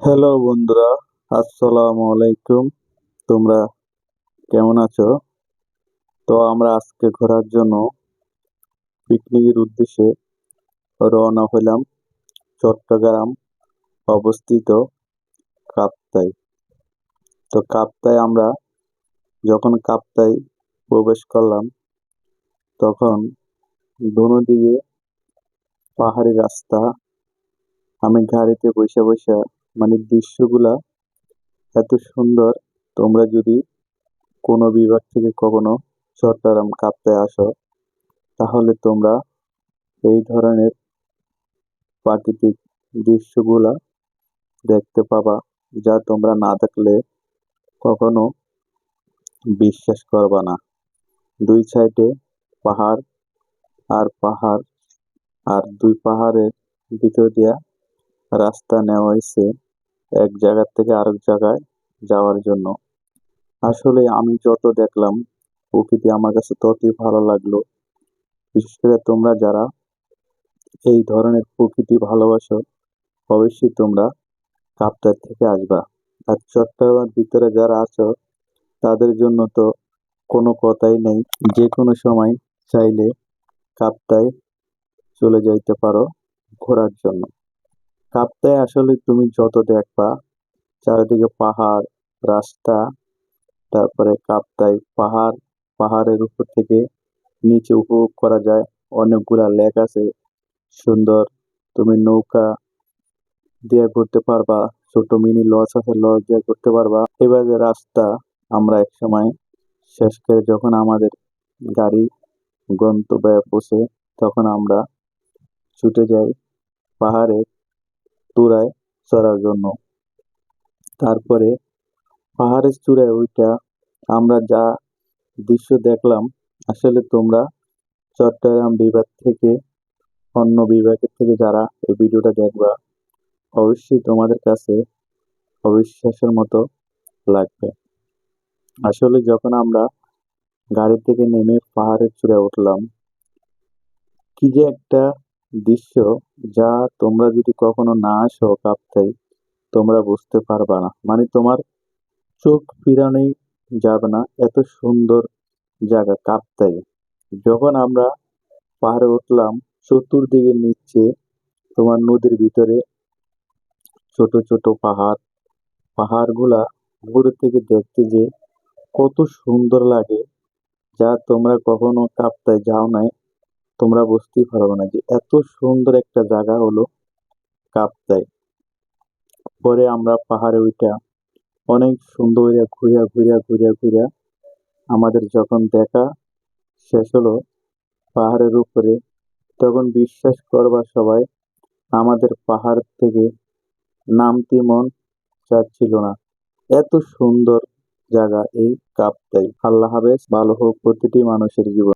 Hello বন্ধুরা, আসসালামু আলাইকুম। তোমরা কেমন আছো? তো আমরা আজকে ঘোরার জন্য পিকনিকের উদ্দেশ্যে রওনা হলাম চট্টগ্রাম অবস্থিত কাপ্তাই। তো কাপ্তাই আমরা যখন কাপ্তাই প্রবেশ করলাম, তখন দোনো দিকে পাহাড়ি রাস্তা। আমি গাড়িতে বসে বসে মানে দৃশ্যগুলা এত সুন্দর। তোমরা যদি কোনো বিভাগ থেকে কখনো চট্টগ্রাম কাপ্তাই আসো, তাহলে তোমরা এই ধরনের প্রাকৃতিক দৃশ্যগুলা দেখতে পাবা, যা তোমরা না দেখলে কখনো বিশ্বাস করবা না। দুই সাইডে পাহাড় আর পাহাড়, আর দুই পাহাড়ের ভিতর দিয়া রাস্তা নেওয়া হয়েছে এক জায়গা থেকে আরেক জায়গায় যাওয়ার জন্য। আসলে আমি যত দেখলাম প্রকৃতি আমার কাছে ততই ভালো লাগলো। বিশেষ করে তোমরা যারা এই ধরনের প্রকৃতি ভালোবাসো, অবশ্যই তোমরা কাপ্তাই থেকে আসবা। আর চট্টগ্রামের ভিতরে যারা আছো, তাদের জন্য তো কোনো কথাই নেই। যে কোনো সময় চাইলে কাপ্তাই চলে যাইতে পারো ঘোরার জন্য। কাপ্তাই আসলে তুমি যত দেখবা, চারিদিকে পাহাড়, রাস্তা, তারপরে কাপ্তাই পাহাড়, পাহাড়ের উপর থেকে নিচে উপভোগ করা যায় অনেকগুলা লেক আছে সুন্দর। তুমি নৌকা দিয়ে ঘুরতে পারবা, ছোট মিনি লঞ্চ আছে, লঞ্চ দিয়ে ঘুরতে পারবা। এবারে রাস্তা আমরা এক সময় শেষ করে যখন আমাদের গাড়ি গন্তব্যে পৌঁছে, তখন আমরা ছুটে যাই পাহাড়ের চূড়ায় চড়ার জন্য। তারপরে পাহাড়ের চূড়ায় ওইটা আমরা যা দৃশ্য দেখলাম, আসলে তোমরা চট্টগ্রাম বিভাগ থেকে অন্য বিভাগের থেকে যারা এই ভিডিওটা দেখবা, অবশ্যই তোমাদের কাছে অবিশ্বাসের মতো লাগবে। আসলে যখন আমরা গাড়ি থেকে নেমে পাহাড়ের চূড়ায় উঠলাম, কি যে একটা দৃশ্য, যা তোমরা যদি কখনো না আসো কাপ্তাই, তোমরা বুঝতে পারবা না। মানে তোমার চোখ ফিরানোই যাবে না, এত সুন্দর জায়গা কাপ্তাই। যখন আমরা পাহাড়ে উঠলাম, চতুর্দিকে নিচ্ছে তোমার নদীর ভিতরে ছোট ছোট পাহাড়। পাহাড়গুলা উপরে থেকে দেখতে যে কত সুন্দর লাগে, যা তোমরা কখনো কাপ্তাই যাও নাই, তোমরা বুঝতেই পারবে না যে এত সুন্দর একটা জায়গা হলো কাপ্তাই। পরে আমরা পাহাড়ে উঠা অনেক সুন্দর ঘুরিয়া ঘুরিয়া ঘুরিয়া ঘুরিয়া আমাদের যখন দেখা শেষ হলো পাহাড়ের উপরে, তখন বিশ্বাস করবা সবাই, আমাদের পাহাড় থেকে নামতে মন চাচ্ছিল না। এত সুন্দর জায়গা এই কাপ্তাই। আল্লাহ হাফেজ, ভালো হোক প্রতিটি মানুষের জীবন।